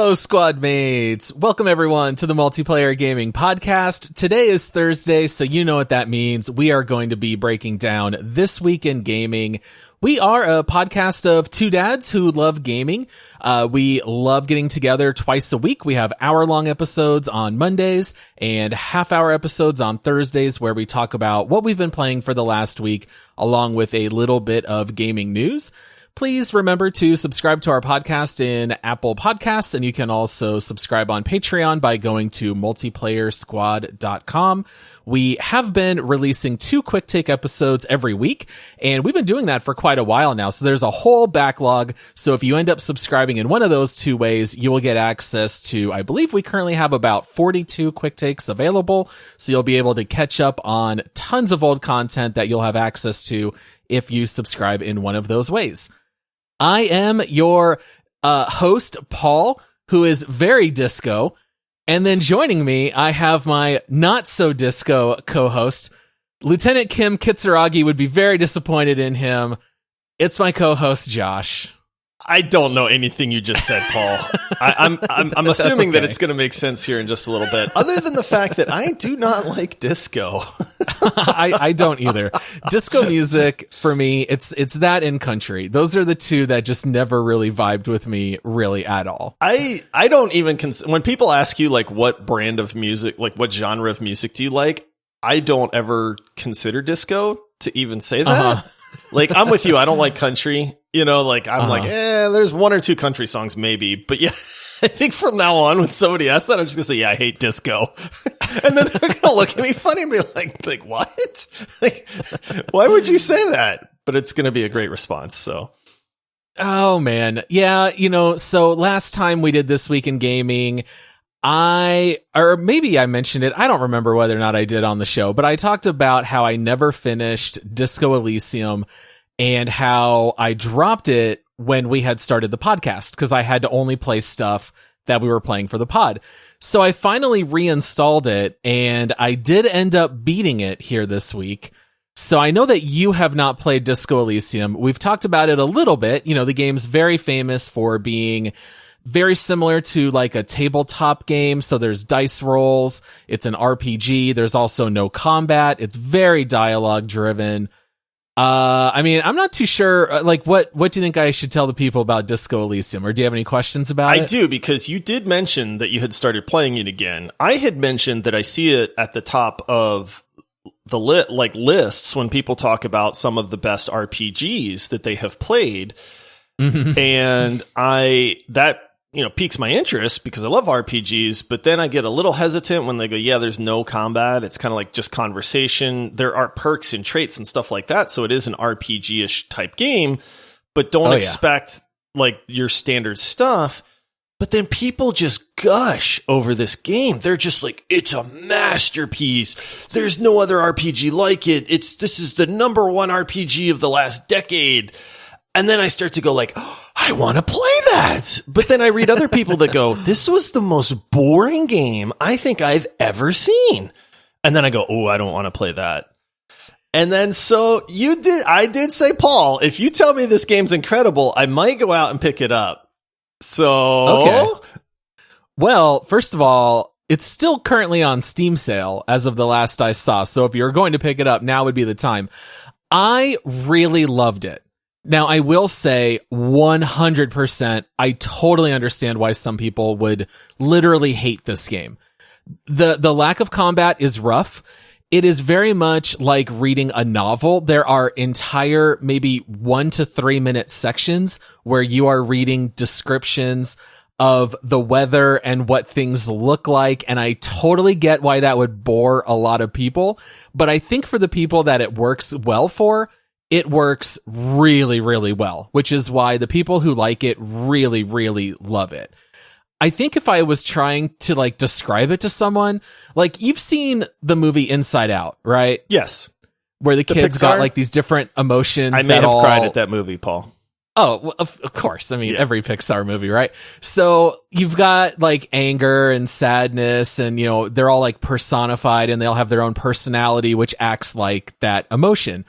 Hello, squad mates. Welcome, everyone, to the Multiplayer Gaming Podcast. Today is Thursday, so you know what that means. We are going to be breaking down This Week in Gaming. We are a podcast of two dads who love gaming. We love getting together twice a week. We have hour-long episodes on Mondays and half-hour episodes on Thursdays where we talk about what we've been playing for the last week, along with a little bit of gaming news. Please remember to subscribe to our podcast in Apple Podcasts, and you can also subscribe on Patreon by going to multiplayersquad.com. We have been releasing 2 quick take episodes every week, and we've been doing that for quite a while now, so there's a whole backlog. So if you end up subscribing in one of those 2 ways, you will get access to, I believe we currently have about 42 quick takes available, so you'll be able to catch up on tons of old content that you'll have access to if you subscribe in one of those ways. I am your host, Paul, who is very disco. And then joining me, I have my not-so-disco co-host. Lieutenant Kim Kitsuragi would be very disappointed in him. It's my co-host, Josh. I don't know anything you just said, Paul. I'm assuming that it's going to make sense here in just a little bit. Other than the fact that I do not like disco. I don't either. Disco music, for me, it's that and country. Those are the 2 that just never really vibed with me really at all. I don't even when people ask you like what brand of music, like what genre of music do you like, I don't ever consider disco to even say that. Uh-huh. Like, I'm with you. I don't like country. You know, like, I'm like, there's 1 or 2 country songs maybe. But yeah, I think from now on, when somebody asks that, I'm just going to say, yeah, I hate disco. And then they're going to look at me funny and be like, what? Like, why would you say that? But it's going to be a great response, so. Oh, man. Yeah, so last time we did This Week in Gaming, or maybe I mentioned it, I don't remember whether or not I did on the show, but I talked about how I never finished Disco Elysium and how I dropped it when we had started the podcast because I had to only play stuff that we were playing for the pod. So I finally reinstalled it, and I did end up beating it here this week. So I know that you have not played Disco Elysium. We've talked about it a little bit. The game's very famous for being very similar to like a tabletop game. So there's dice rolls. It's an RPG. There's also no combat. It's very dialogue driven. I'm not too sure. Like, what do you think I should tell the people about Disco Elysium? Or do you have any questions about it? I do, because you did mention that you had started playing it again. I had mentioned that I see it at the top of the lists when people talk about some of the best RPGs that they have played. And that piques my interest because I love RPGs, but then I get a little hesitant when they go, yeah, there's no combat. It's kind of like just conversation. There are perks and traits and stuff like that. So it is an RPG-ish type game, but don't expect like your standard stuff. But then people just gush over this game. They're just like, it's a masterpiece. There's no other RPG like it. This is the number 1 RPG of the last decade. And then I start to go like, oh, I want to play that. But then I read other people that go, this was the most boring game I think I've ever seen. And then I go, oh, I don't want to play that. And then so I did say, Paul, if you tell me this game's incredible, I might go out and pick it up. So. Okay. Well, first of all, it's still currently on Steam sale as of the last I saw. So if you're going to pick it up, now would be the time. I really loved it. Now, I will say 100%, I totally understand why some people would literally hate this game. The lack of combat is rough. It is very much like reading a novel. There are entire, maybe 1 to 3 minute sections where you are reading descriptions of the weather and what things look like. And I totally get why that would bore a lot of people. But I think for the people that it works well for, it works really, really well, which is why the people who like it really, really love it. I think if I was trying to like describe it to someone, like you've seen the movie Inside Out, right? Yes. Where the kids Pixar? got like these different emotions. I may have cried at that movie, Paul. Oh, well, of course. I mean, every Pixar movie, right? So you've got like anger and sadness and, they're all like personified and they all have their own personality, which acts like that emotion.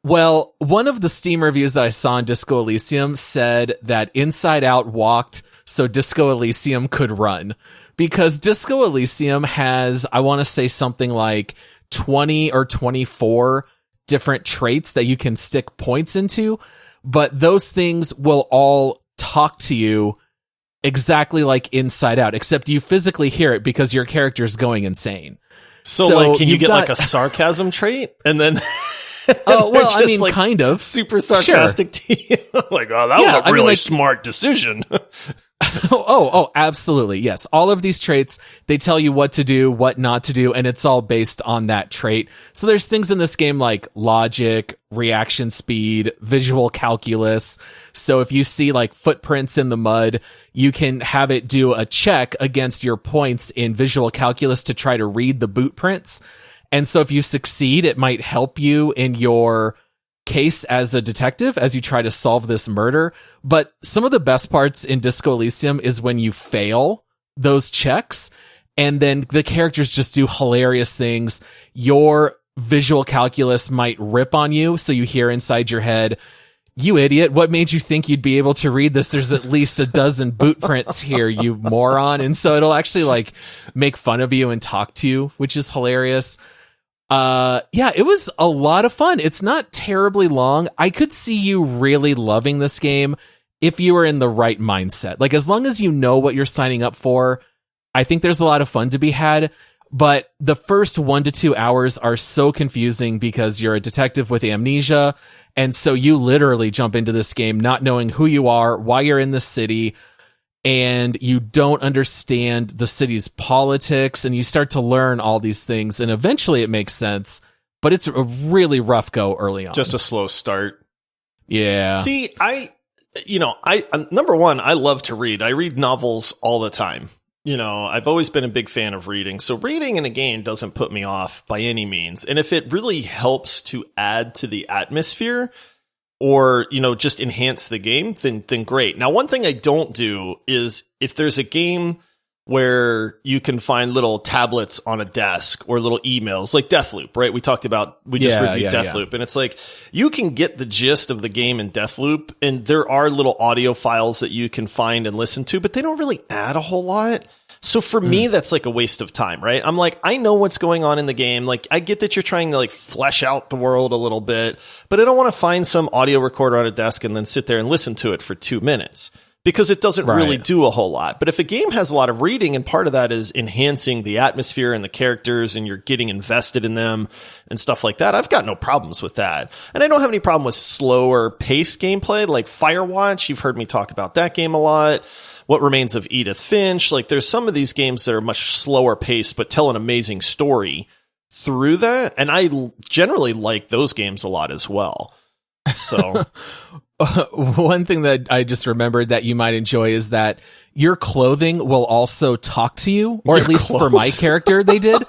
Well, one of the Steam reviews that I saw on Disco Elysium said that Inside Out walked so Disco Elysium could run. Because Disco Elysium has, I want to say something like 20 or 24 different traits that you can stick points into, but those things will all talk to you exactly like Inside Out, except you physically hear it because your character's going insane. So like, can you get like a sarcasm trait? And then... Oh, well, I mean, like kind of. Super sarcastic to you. Like, oh, that was a really smart decision. Oh, absolutely. Yes. All of these traits, they tell you what to do, what not to do, and it's all based on that trait. So there's things in this game like logic, reaction speed, visual calculus. So if you see like footprints in the mud, you can have it do a check against your points in visual calculus to try to read the boot prints. And so if you succeed, it might help you in your case as a detective as you try to solve this murder. But some of the best parts in Disco Elysium is when you fail those checks and then the characters just do hilarious things. Your visual calculus might rip on you. So you hear inside your head, "You idiot, what made you think you'd be able to read this? There's at least a dozen boot prints here, you moron." And so it'll actually like make fun of you and talk to you, which is hilarious. Yeah, it was a lot of fun. It's not terribly long. I could see you really loving this game if you were in the right mindset. Like, as long as you know what you're signing up for, I think there's a lot of fun to be had. But the first 1 to 2 hours are so confusing because you're a detective with amnesia. And so you literally jump into this game not knowing who you are, why you're in the city, and you don't understand the city's politics, and you start to learn all these things, and eventually it makes sense, but it's a really rough go early on. Just a slow start. Yeah. See, number one, I love to read. I read novels all the time. I've always been a big fan of reading. So reading in a game doesn't put me off by any means. And if it really helps to add to the atmosphere, or, just enhance the game, then great. Now, one thing I don't do is if there's a game where you can find little tablets on a desk or little emails, like Deathloop, right? We just reviewed Deathloop, and it's like you can get the gist of the game in Deathloop, and there are little audio files that you can find and listen to, but they don't really add a whole lot. So for me, that's like a waste of time, right? I'm like, I know what's going on in the game. Like, I get that you're trying to like flesh out the world a little bit, but I don't want to find some audio recorder on a desk and then sit there and listen to it for 2 minutes because it doesn't really do a whole lot. But if a game has a lot of reading and part of that is enhancing the atmosphere and the characters and you're getting invested in them and stuff like that, I've got no problems with that. And I don't have any problem with slower paced gameplay like Firewatch. You've heard me talk about that game a lot. What Remains of Edith Finch. Like, there's some of these games that are much slower paced, but tell an amazing story through that. And I generally like those games a lot as well. So one thing that I just remembered that you might enjoy is that your clothing will also talk to you, or at least for my character, they did.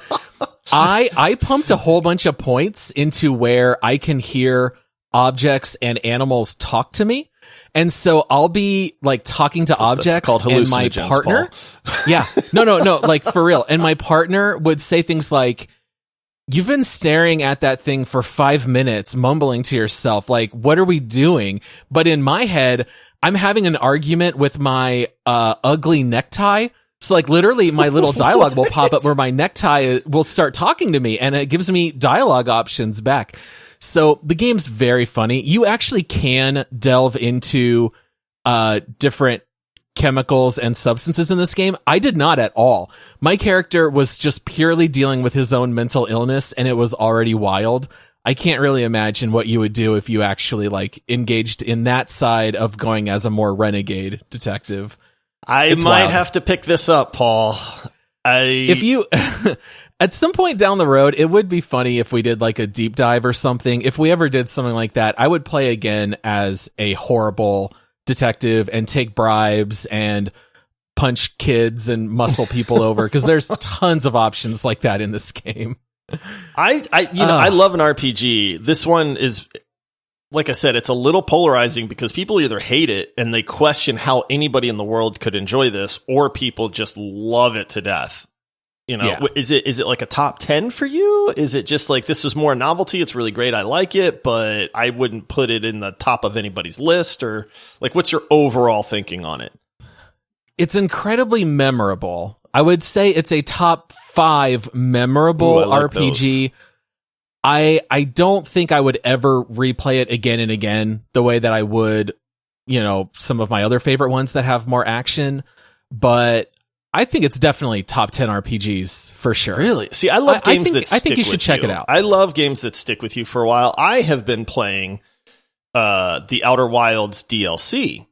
I pumped a whole bunch of points into where I can hear objects and animals talk to me. And so I'll be like talking to objects and my partner. Yeah, no, like for real. And my partner would say things like, "You've been staring at that thing for 5 minutes, mumbling to yourself. Like, what are we doing?" But in my head, I'm having an argument with my ugly necktie. So like literally my little dialogue will pop up where my necktie will start talking to me and it gives me dialogue options back. So the game's very funny. You actually can delve into different chemicals and substances in this game. I did not at all. My character was just purely dealing with his own mental illness, and it was already wild. I can't really imagine what you would do if you actually like engaged in that side of going as a more renegade detective. It's might have to pick this up, Paul. If you at some point down the road, it would be funny if we did like a deep dive or something. If we ever did something like that, I would play again as a horrible detective and take bribes and punch kids and muscle people over, because there's tons of options like that in this game. I love an RPG. This one is, like I said, it's a little polarizing because people either hate it and they question how anybody in the world could enjoy this, or people just love it to death. Is it like a top 10 for you? Is it just like, this is more novelty, it's really great, I like it, but I wouldn't put it in the top of anybody's list? Or like, what's your overall thinking on it? It's incredibly memorable. I would say it's a top 5 memorable RPG. I don't think I would ever replay it again and again the way that I would, some of my other favorite ones that have more action. But I think it's definitely top 10 RPGs for sure. Really? See, I love games that stick with you. I think you should check it out. I love games that stick with you for a while. I have been playing the Outer Wilds DLC.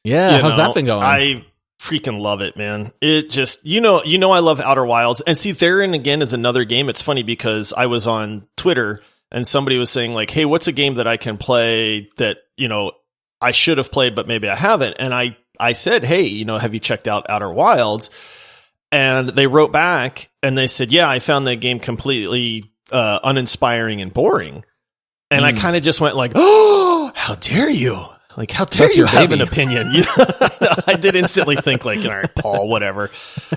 Yeah, how's that been going? I freaking love it, man. It just, I love Outer Wilds. And see, therein again is another game. It's funny because I was on Twitter and somebody was saying like, hey, what's a game that I can play that, I should have played, but maybe I haven't. And I said, hey, have you checked out Outer Wilds? And they wrote back and they said, yeah, I found that game completely uninspiring and boring. And I kind of just went like, oh, how dare you? Like, how dare you have an opinion? I did instantly think like, all right, Paul, whatever.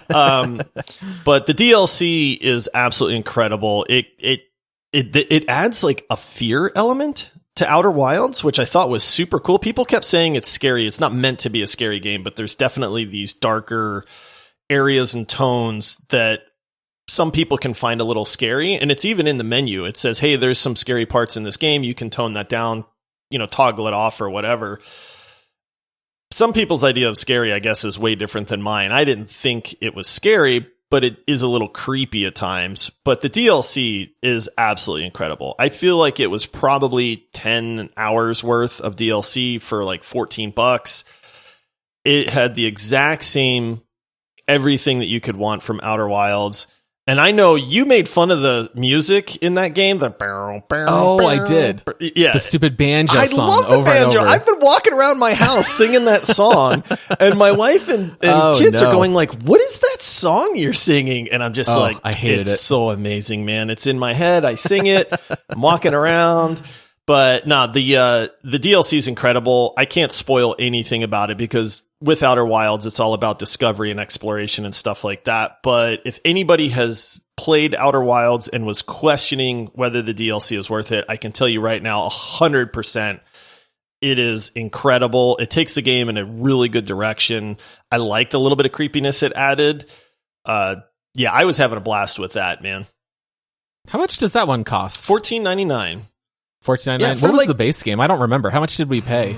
But the DLC is absolutely incredible. It adds like a fear element to Outer Wilds, which I thought was super cool. People kept saying it's scary. It's not meant to be a scary game, but there's definitely these darker areas and tones that some people can find a little scary. And it's even in the menu. It says, hey, there's some scary parts in this game. You can tone that down, toggle it off or whatever. Some people's idea of scary, I guess, is way different than mine. I didn't think it was scary, but it is a little creepy at times. But the DLC is absolutely incredible. I feel like it was probably 10 hours worth of DLC for like $14. It had the exact same everything that you could want from Outer Wilds. And I know you made fun of the music in that game. I did. Yeah. The stupid banjo song. I love the banjo. I've been walking around my house singing that song, and my wife and kids are going like, what is that song you're singing? And I'm just like, I hated it. It's so amazing, man. It's in my head. I sing it. I'm walking around. But no, the DLC is incredible. I can't spoil anything about it because with Outer Wilds, it's all about discovery and exploration and stuff like that. But if anybody has played Outer Wilds and was questioning whether the DLC is worth it, I can tell you right now, 100%, it is incredible. It takes the game in a really good direction. I liked the little bit of creepiness it added. Yeah, I was having a blast with that, man. How much does that one cost? $14.99. $14.99. Yeah, what was the base game? I don't remember. How much did we pay?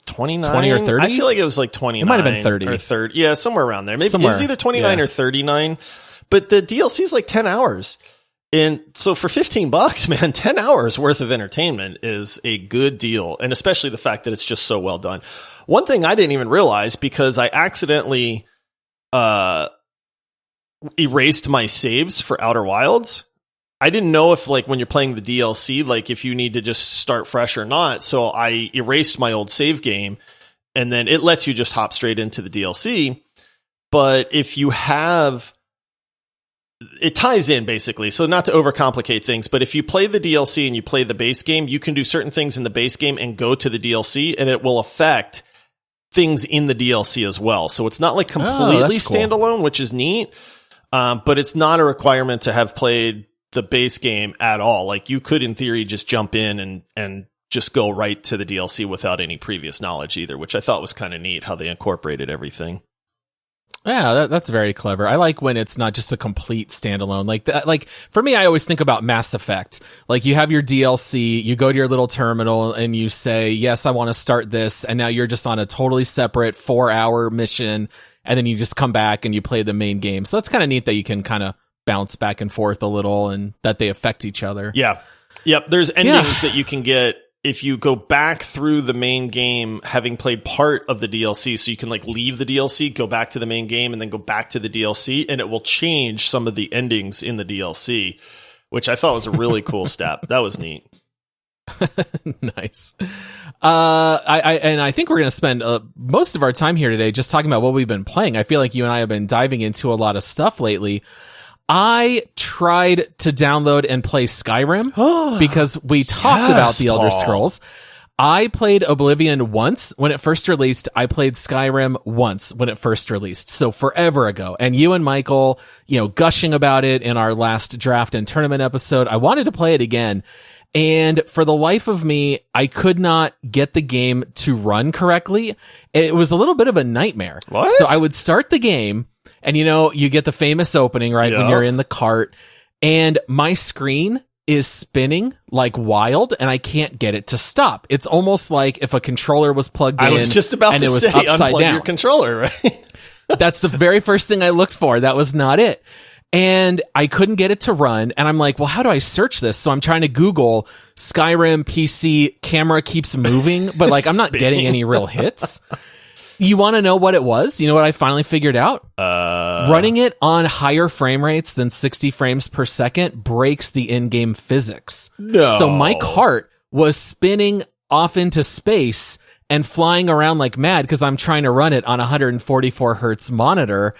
29 20 or 30? I feel like it was like 29. It might have been 30 or 30. Yeah, somewhere around there. Maybe it was either 29 or 39. But the DLC is like 10 hours. And so for $15, man, 10 hours worth of entertainment is a good deal. And especially the fact that it's just so well done. One thing I didn't even realize because I accidentally erased my saves for Outer Wilds. I didn't know if like when you're playing the DLC, like if you need to just start fresh or not. So I erased my old save game and then it lets you just hop straight into the DLC. But if you have, it ties in basically. So not to overcomplicate things, but if you play the DLC and you play the base game, you can do certain things in the base game and go to the DLC and it will affect things in the DLC as well. So it's not like completely standalone, which is neat. But it's not a requirement to have played the base game at all. Like you could in theory just jump in and just go right to the DLC without any previous knowledge either, which I thought was kind of neat how they incorporated everything. Yeah, that's very clever. I like when it's not just a complete standalone. Like that, like for me, I always think about Mass Effect. Like you have your DLC, you go to your little terminal and you say, yes, I want to start this. And now you're just on a totally separate 4-hour mission. And then you just come back and you play the main game. So that's kind of neat that you can kind of bounce back and forth a little and that they affect each other. Yeah. Yep. There's endings that you can get if you go back through the main game, having played part of the DLC. So you can like leave the DLC, go back to the main game and then go back to the DLC and it will change some of the endings in the DLC, which I thought was a really cool step. That was neat. Nice. I think we're going to spend most of our time here today just talking about what we've been playing. I feel like you and I have been diving into a lot of stuff lately. I tried to download and play Skyrim because we talked about the Elder Scrolls. I played Oblivion once when it first released. I played Skyrim once when it first released. So forever ago. And you and Michael, gushing about it in our last draft and tournament episode. I wanted to play it again. And for the life of me, I could not get the game to run correctly. It was a little bit of a nightmare. What? So I would start the game, and you get the famous opening, right? When you're in the cart, and my screen is spinning like wild, and I can't get it to stop. It's almost like if a controller was plugged in. I was just about to say, unplug your controller, right? That's the very first thing I looked for. That was not it. And I couldn't get it to run. And I'm like, well, how do I search this? So I'm trying to Google Skyrim PC camera keeps moving, but like I'm not getting any real hits. You want to know what it was? You know what I finally figured out? Running it on higher frame rates than 60 frames per second breaks the in-game physics. No. So my cart was spinning off into space and flying around like mad because I'm trying to run it on a 144 hertz monitor.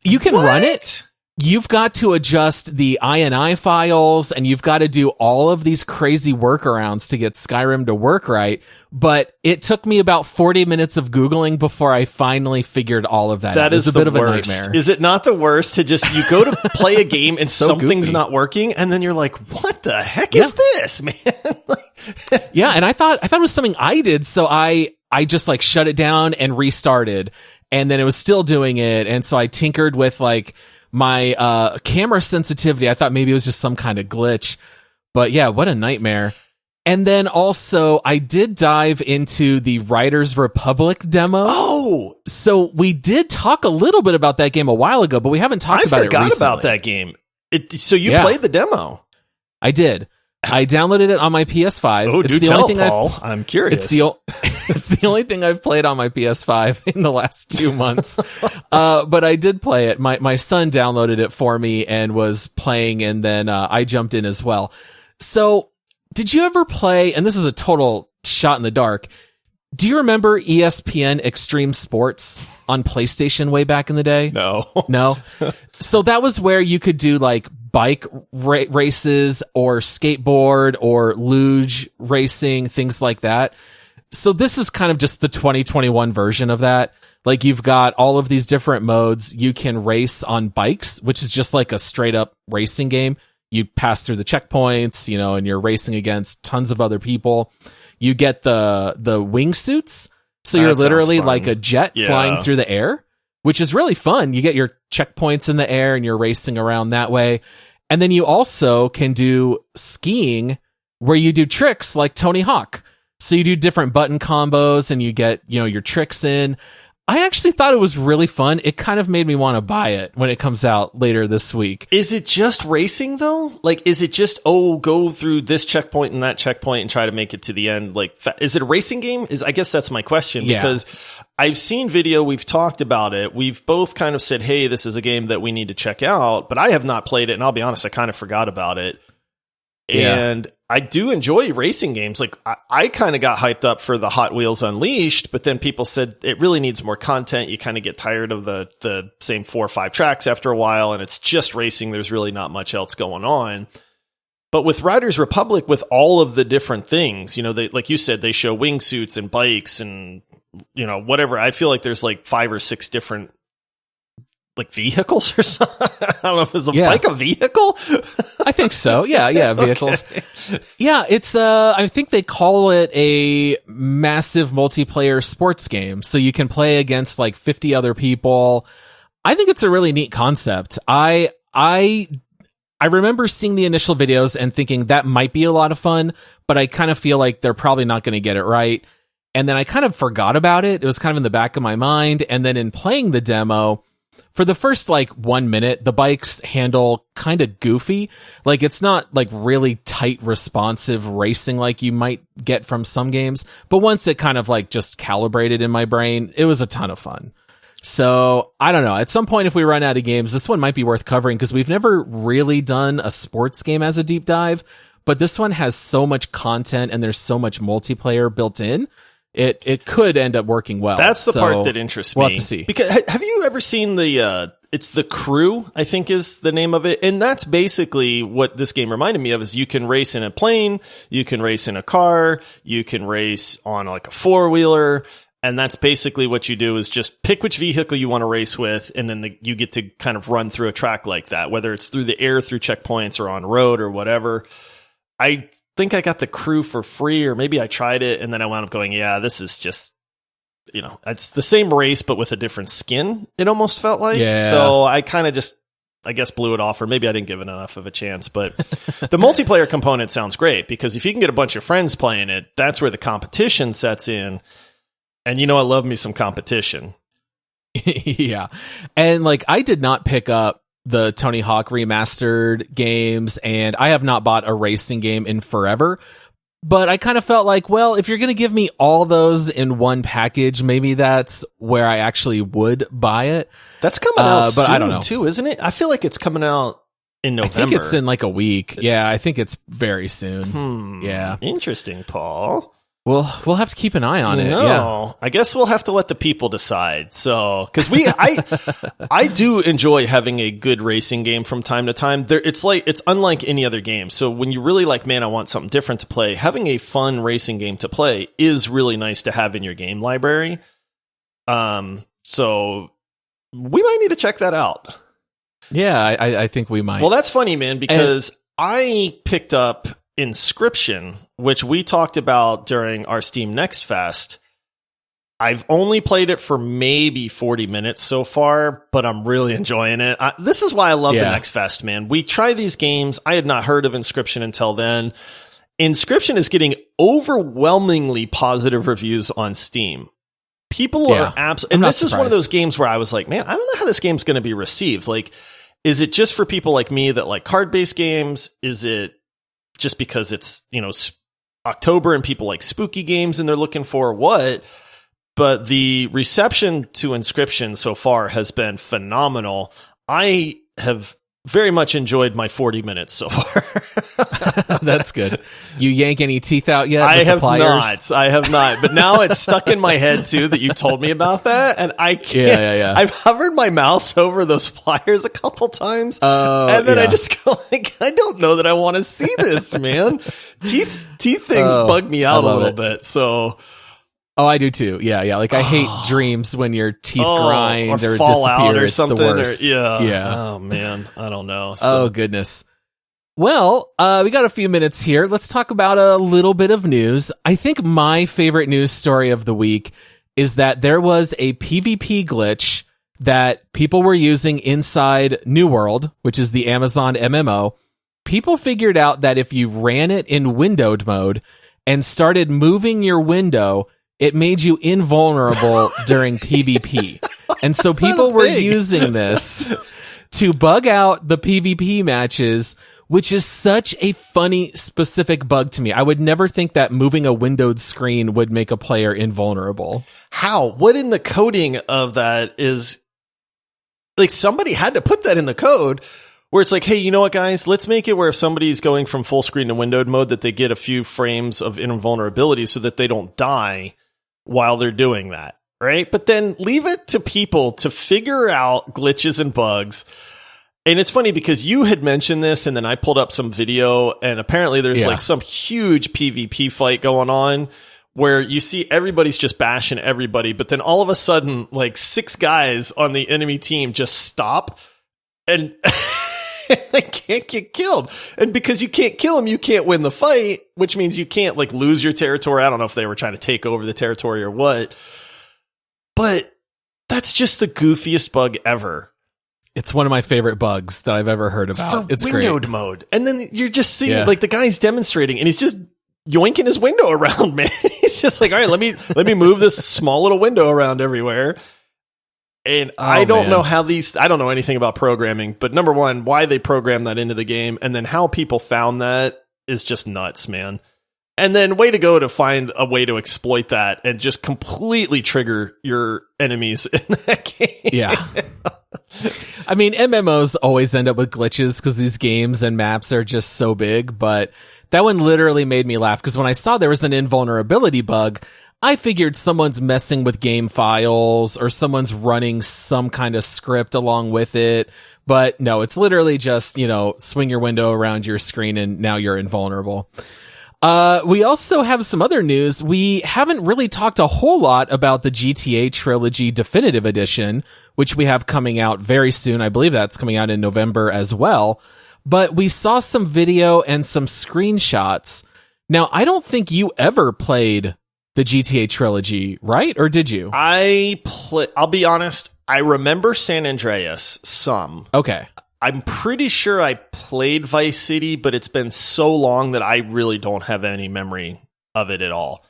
You can run it. You've got to adjust the INI files, and you've got to do all of these crazy workarounds to get Skyrim to work right. But it took me about 40 minutes of Googling before I finally figured all of that out. That is a bit the of a worst. nightmare. Is it not the worst to just, you go to play a game and So something's goofy. not working, and then you're like, what the heck is this, man? Yeah, and I thought it was something I did, so I just like shut it down and restarted, and then it was still doing it, and so I tinkered with like my camera sensitivity. I thought maybe it was just some kind of glitch, but yeah, what a nightmare. And then also I did dive into the Riders Republic demo. Oh, so we did talk a little bit about that game a while ago, but we haven't talked about it recently. I forgot about that game. So you played the demo? I did. I downloaded it on my PS5. Oh, do tell, Paul. I'm curious. It's the only thing I've played on my PS5 in the last 2 months. But I did play it. My son downloaded it for me and was playing, and then I jumped in as well. So did you ever play, and this is a total shot in the dark, do you remember ESPN Extreme Sports on PlayStation way back in the day? No. No? So that was where you could do like bike races or skateboard or luge racing, things like that. So this is kind of just the 2021 version of that. Like you've got all of these different modes. You can race on bikes, which is just like a straight up racing game. You pass through the checkpoints, and you're racing against tons of other people. You get the wingsuits. So you're literally like a jet flying through the air, which is really fun. You get your checkpoints in the air and you're racing around that way. And then you also can do skiing where you do tricks like Tony Hawk. So you do different button combos and you get, your tricks in. I actually thought it was really fun. It kind of made me want to buy it when it comes out later this week. Is it just racing though? Like, is it just, go through this checkpoint and that checkpoint and try to make it to the end? Like, is it a racing game? I guess that's my question, because I've seen video. We've talked about it. We've both kind of said, hey, this is a game that we need to check out, but I have not played it. And I'll be honest, I kind of forgot about it. And I do enjoy racing games. Like I kind of got hyped up for the Hot Wheels Unleashed, but then people said it really needs more content. You kind of get tired of the same 4 or 5 tracks after a while, and it's just racing. There's really not much else going on. But with Riders Republic, with all of the different things, they, like you said, they show wingsuits and bikes and, whatever. I feel like there's like 5 or 6 different like vehicles or something. I don't know if it's bike a vehicle. I think so. Yeah, vehicles. Okay. Yeah, it's I think they call it a massive multiplayer sports game. So you can play against like 50 other people. I think it's a really neat concept. I remember seeing the initial videos and thinking that might be a lot of fun, but I kind of feel like they're probably not going to get it right. And then I kind of forgot about it. It was kind of in the back of my mind. And then in playing the demo, for the first like 1 minute, the bikes handle kind of goofy. Like it's not like really tight, responsive racing like you might get from some games. But once it kind of like just calibrated in my brain, it was a ton of fun. So I don't know. At some point, if we run out of games, this one might be worth covering because we've never really done a sports game as a deep dive. But this one has so much content and there's so much multiplayer built in. It could end up working well. That's the part that interests me. We'll have to see. Because have you ever seen it's The Crew, I think is the name of it. And that's basically what this game reminded me of, is you can race in a plane, you can race in a car, you can race on like a 4-wheeler. And that's basically what you do, is just pick which vehicle you want to race with. And then you get to kind of run through a track like that, whether it's through the air, through checkpoints, or on road or whatever. I think I got the crew for free, or maybe I tried it and then I wound up going, yeah, this is just, it's the same race, but with a different skin. It almost felt like. Yeah. So I kind of just, I guess, blew it off, or maybe I didn't give it enough of a chance. But the multiplayer component sounds great, because if you can get a bunch of friends playing it, that's where the competition sets in. And I love me some competition. Yeah. And like, I did not pick up the Tony Hawk remastered games, and I have not bought a racing game in forever. But I kind of felt like, well, if you're going to give me all those in one package, maybe that's where I actually would buy it. That's coming out but soon, I don't know. too, isn't it? I feel like it's coming out in November. I think it's in like a week. Yeah, I think it's very soon. Yeah. Interesting, Paul. We'll have to keep an eye on it. No, Yeah. I guess we'll have to let the people decide. So, because I do enjoy having a good racing game from time to time. It's unlike any other game. So when you really like, man, I want something different to play, having a fun racing game to play is really nice to have in your game library. So we might need to check that out. Yeah, I think we might. Well, that's funny, man, because I picked up Inscryption, which we talked about during our Steam Next Fest. I've only played it for maybe 40 minutes so far, but I'm really enjoying it. This is why I love the Next Fest, man. We try these games. I had not heard of Inscryption until then. Inscryption is getting overwhelmingly positive reviews on Steam. People are absolutely... And this is one of those games where I was like, man, I don't know how this game's going to be received. Like, is it just for people like me that like card-based games? Is it just because it's, October and people like spooky games and they're looking for what? But the reception to Inscryption so far has been phenomenal. I have very much enjoyed my 40 minutes so far. That's good. You yank any teeth out yet? I have not. But now it's stuck in my head too that you told me about that, and I can't. Yeah. I've hovered my mouse over those pliers a couple times, and then I just go like, I don't know that I want to see this, man. Teeth things bug me out a little bit. So. Oh, I do too. Yeah. Like I hate dreams when your teeth grind or fall disappear out or it's something. The worst. Yeah. Oh man, I don't know. Oh goodness. Well, we got a few minutes here. Let's talk about a little bit of news. I think my favorite news story of the week is that there was a PvP glitch that people were using inside New World, which is the Amazon MMO. People figured out that if you ran it in windowed mode and started moving your window, it made you invulnerable during PvP. And so people were using this to bug out the PvP matches, which is such a funny, specific bug to me. I would never think that moving a windowed screen would make a player invulnerable. How? What in the coding of that is... Like, somebody had to put that in the code where it's like, hey, you know what, guys? Let's make it where if somebody's going from full screen to windowed mode, that they get a few frames of invulnerability so that they don't die while they're doing that, right? But then leave it to people to figure out glitches and bugs. And it's funny because you had mentioned this, and then I pulled up some video, and apparently there's like some huge PvP fight going on where you see everybody's just bashing everybody, but then all of a sudden, like 6 guys on the enemy team just stop and they can't get killed. And because you can't kill them, you can't win the fight, which means you can't like lose your territory. I don't know if they were trying to take over the territory or what, but that's just the goofiest bug ever. It's one of my favorite bugs that I've ever heard about. For it's windowed great. mode. And then you're just seeing like the guy's demonstrating and he's just yoinking his window around, man. He's just like, all right, let me move this small little window around everywhere. And I don't know how I don't know anything about programming, but number one, why they program that into the game, and then how people found that is just nuts, man. And then way to go to find a way to exploit that and just completely trigger your enemies in that game. Yeah. I mean, MMOs always end up with glitches because these games and maps are just so big, but that one literally made me laugh because when I saw there was an invulnerability bug, I figured someone's messing with game files or someone's running some kind of script along with it. But no, it's literally just, swing your window around your screen and now you're invulnerable. We also have some other news. We haven't really talked a whole lot about the GTA Trilogy Definitive Edition, which we have coming out very soon. I believe that's coming out in November as well. But we saw some video and some screenshots Now, I don't think you ever played the GTA trilogy, right? Or did you? I'll be honest, I remember San Andreas some. Okay. I'm pretty sure I played Vice City, but it's been so long that I really don't have any memory of it at all.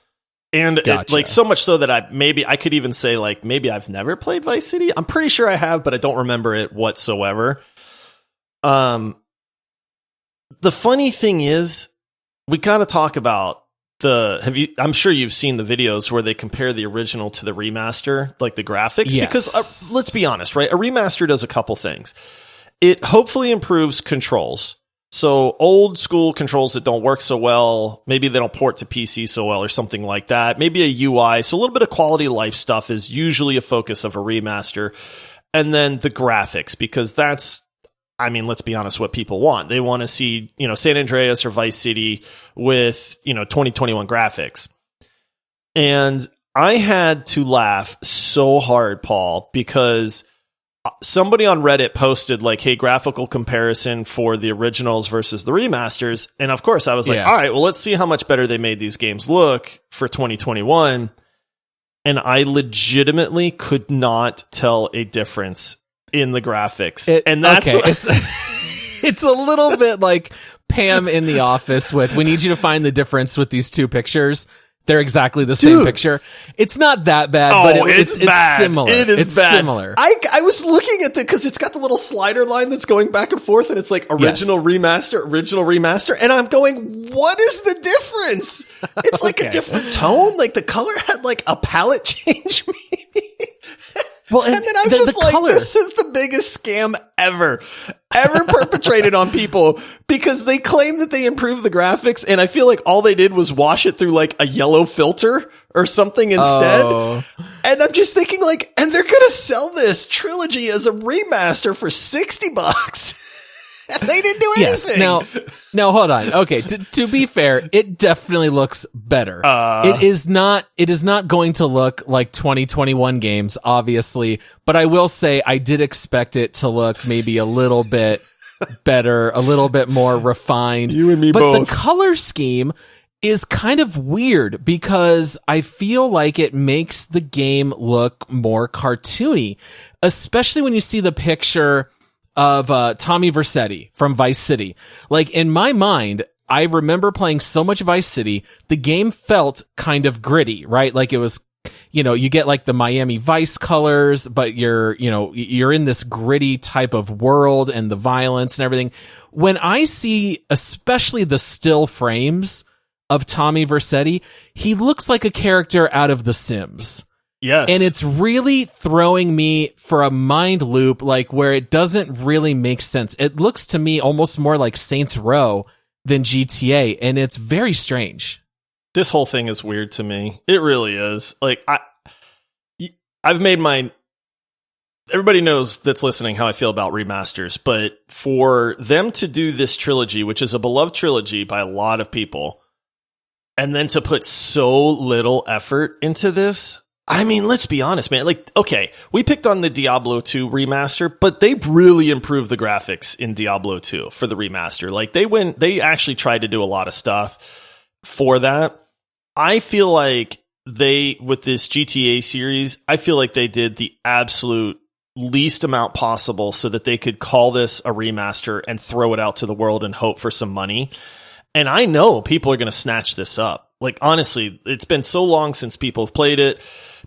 And Gotcha. so much so that I could even say maybe I've never played Vice City. I'm pretty sure I have, but I don't remember it whatsoever. The funny thing is, we got to talk about I'm sure you've seen the videos where they compare the original to the remaster, like the graphics, yes. because let's be honest, right? A remaster does a couple things. It hopefully improves controls. So old school controls that don't work so well, maybe they don't port to PC so well or something like that. Maybe a UI. So a little bit of quality of life stuff is usually a focus of a remaster. And then the graphics, because that's, let's be honest, what people want. They want to see, San Andreas or Vice City with, 2021 graphics. And I had to laugh so hard, Paul, because somebody on Reddit posted hey, graphical comparison for the originals versus the remasters. And of course I was all right, well, let's see how much better they made these games look for 2021. And I legitimately could not tell a difference in the graphics. And that's it's a little bit like Pam in The Office with, we need you to find the difference with these two pictures. They're exactly the same picture. It's not that bad, but it's similar. It is it's bad. Similar. I was looking at because it's got the little slider line that's going back and forth, and it's original remaster, and I'm going, what is the difference? It's a different tone. The color had a palette change, maybe. Well, and then I was this is the biggest scam ever perpetrated on people, because they claim that they improved the graphics, and I feel like all they did was wash it through a yellow filter or something instead. Oh. And I'm just thinking and they're going to sell this trilogy as a remaster for $60. And they didn't do anything. Now hold on. Okay, to be fair, it definitely looks better. It is not going to look like 2021 games, obviously, but I will say I did expect it to look maybe a little bit better, a little bit more refined. You and me both. But the color scheme is kind of weird, because I feel like it makes the game look more cartoony, especially when you see the picture of Tommy Vercetti from Vice City. In my mind, I remember playing so much Vice City, the game felt kind of gritty, right? It was, you get the Miami Vice colors, but you're in this gritty type of world and the violence and everything. When I see especially the still frames of Tommy Vercetti, he looks like a character out of The Sims. Yes. And it's really throwing me for a mind loop, where it doesn't really make sense. It looks to me almost more like Saints Row than GTA, and it's very strange. This whole thing is weird to me. It really is. I've made everybody knows that's listening how I feel about remasters, but for them to do this trilogy, which is a beloved trilogy by a lot of people, and then to put so little effort into this, let's be honest, man. Okay, we picked on the Diablo 2 remaster, but they really improved the graphics in Diablo 2 for the remaster. They actually tried to do a lot of stuff for that. I feel like with this GTA series, I feel like they did the absolute least amount possible so that they could call this a remaster and throw it out to the world and hope for some money. And I know people are going to snatch this up. Honestly, it's been so long since people have played it.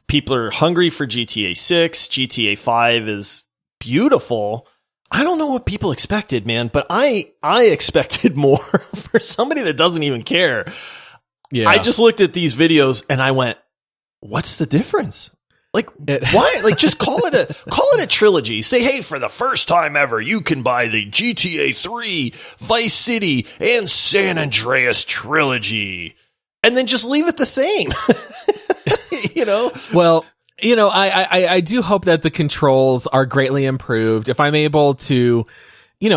People are hungry for GTA 6. GTA 5 is beautiful. I don't know what people expected, man, but I expected more for somebody that doesn't even care. Yeah. I just looked at these videos and I went, what's the difference? Why? Just call it a trilogy. Say, hey, for the first time ever, you can buy the GTA 3, Vice City, and San Andreas trilogy. And then just leave it the same. Well, I do hope that the controls are greatly improved. If I'm able to,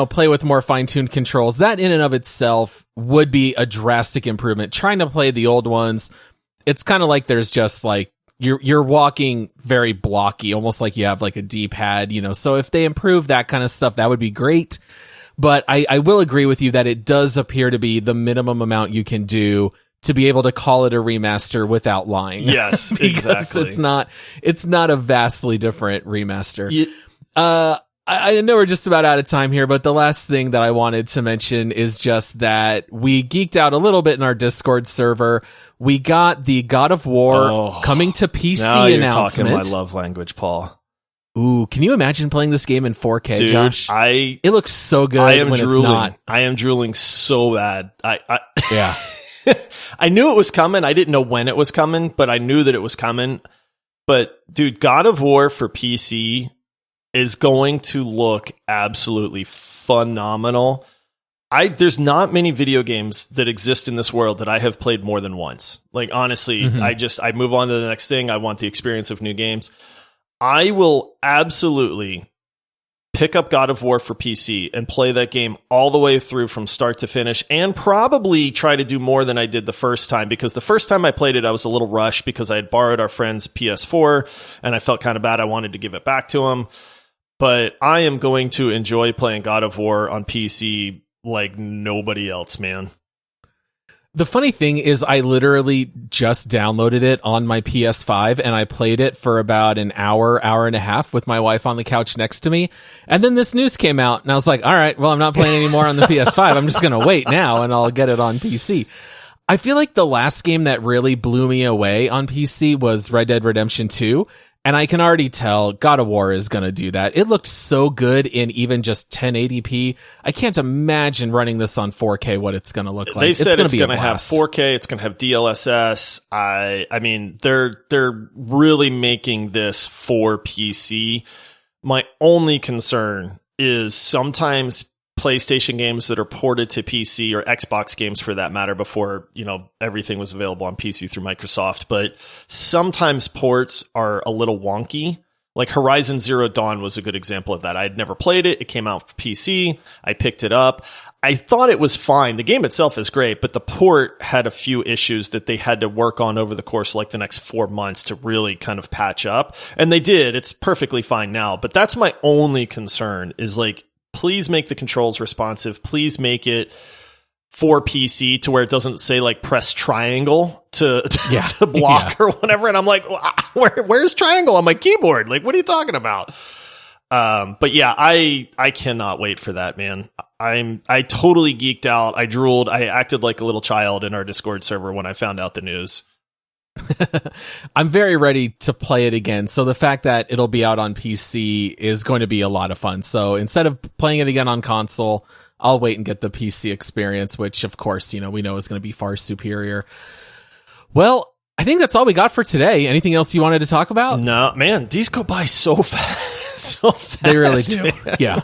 play with more fine-tuned controls, that in and of itself would be a drastic improvement. Trying to play the old ones, it's kind of like there's just you're walking very blocky, almost like you have a D-pad, So if they improve that kind of stuff, that would be great. But I will agree with you that it does appear to be the minimum amount you can do to be able to call it a remaster without lying. Yes, because exactly. it's not a vastly different remaster. I know we're just about out of time here, but the last thing that I wanted to mention is just that we geeked out a little bit in our Discord server. We got the God of War coming to PC now you're announcement. Talking my love language, Paul. Ooh, can you imagine playing this game in 4K, Dude, Josh? It looks so good when drooling. it's not. I am drooling so bad. Yeah. I knew it was coming. I didn't know when it was coming, but I knew that it was coming. But dude, God of War for PC is going to look absolutely phenomenal. There's not many video games that exist in this world that I have played more than once. Like, honestly, I move on to the next thing. I want the experience of new games. I will absolutely pick up God of War for PC and play that game all the way through from start to finish, and probably try to do more than I did the first time, because the first time I played it, I was a little rushed because I had borrowed our friend's PS4 and I felt kind of bad. I wanted to give it back to him. But I am going to enjoy playing God of War on PC like nobody else, man. The funny thing is I literally just downloaded it on my PS5 and I played it for about an hour and a half with my wife on the couch next to me. And then this news came out and I was like, all right, well, I'm not playing anymore on the PS5. I'm just going to wait now and I'll get it on PC. I feel like the last game that really blew me away on PC was Red Dead Redemption 2. And I can already tell God of War is going to do that. It looked so good in even just 1080p. I can't imagine running this on 4K, what it's going to look like. They've said it's going to have blast. 4K. It's going to have DLSS. I mean, they're really making this for PC. My only concern is sometimes PlayStation games that are ported to PC, or Xbox games for that matter, before, everything was available on PC through Microsoft. But sometimes ports are a little wonky. Like Horizon Zero Dawn was a good example of that. I had never played it. It came out for PC. I picked it up. I thought it was fine. The game itself is great, but the port had a few issues that they had to work on over the course of like the next 4 months to really kind of patch up. And they did. It's perfectly fine now. But that's my only concern, is like, please make the controls responsive. Please make it for PC to where it doesn't say like press triangle to block or whatever. And I'm like, where's triangle on my keyboard? Like, what are you talking about? But yeah, I cannot wait for that, man. I totally geeked out. I drooled. I acted like a little child in our Discord server when I found out the news. I'm very ready to play it again. So the fact that it'll be out on PC is going to be a lot of fun. So instead of playing it again on console, I'll wait and get the PC experience, which of course, we know is going to be far superior. Well, I think that's all we got for today. Anything else you wanted to talk about? No, man, these go by so fast. So fast. They really do. Man. Yeah.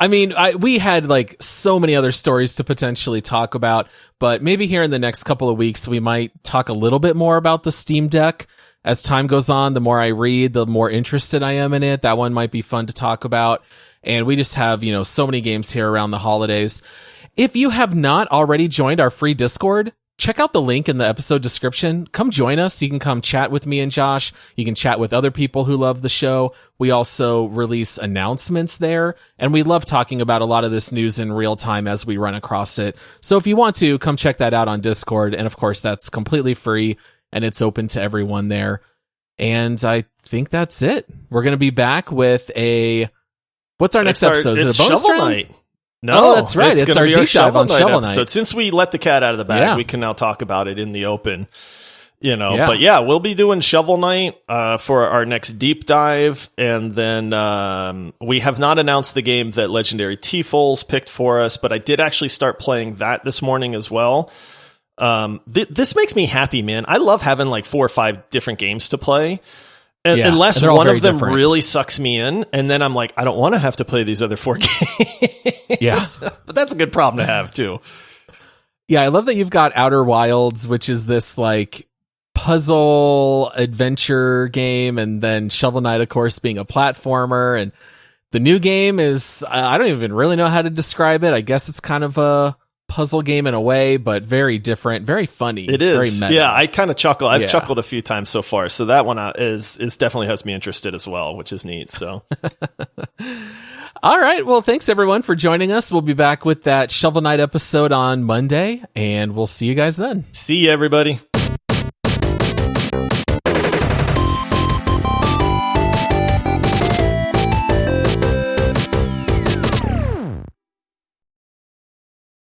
I mean, we had like so many other stories to potentially talk about, but maybe here in the next couple of weeks, we might talk a little bit more about the Steam Deck. As time goes on, the more I read, the more interested I am in it. That one might be fun to talk about. And we just have, so many games here around the holidays. If you have not already joined our free Discord, check out the link in the episode description. Come join us. You can come chat with me and Josh. You can chat with other people who love the show. We also release announcements there, and we love talking about a lot of this news in real time as we run across it. So if you want to, come check that out on Discord. And of course, that's completely free and it's open to everyone there. And I think that's it. We're going to be back with what's our next episode? Is it a bonus Shovel round? Night. No, that's right. It's our deep dive on Shovel Knight. So since we let the cat out of the bag, we can now talk about it in the open. Yeah. But yeah, we'll be doing Shovel Knight for our next deep dive, and then we have not announced the game that legendary TFolls picked for us, but I did actually start playing that this morning as well. This makes me happy, man. I love having like 4 or 5 different games to play. Unless one of them really sucks me in, and then I'm like, I don't want to have to play these other 4 games. Yeah. But that's a good problem to have, too. Yeah, I love that you've got Outer Wilds, which is this like puzzle adventure game, and then Shovel Knight, of course, being a platformer. And the new game is, I don't even really know how to describe it. I guess it's kind of a puzzle game in a way, but very different, very funny. It is. Very meta. Yeah, I kind of chuckle. I've chuckled a few times so far. So that one is definitely has me interested as well, which is neat. So All right. Well, thanks everyone for joining us. We'll be back with that Shovel Knight episode on Monday, and we'll see you guys then. See you, everybody.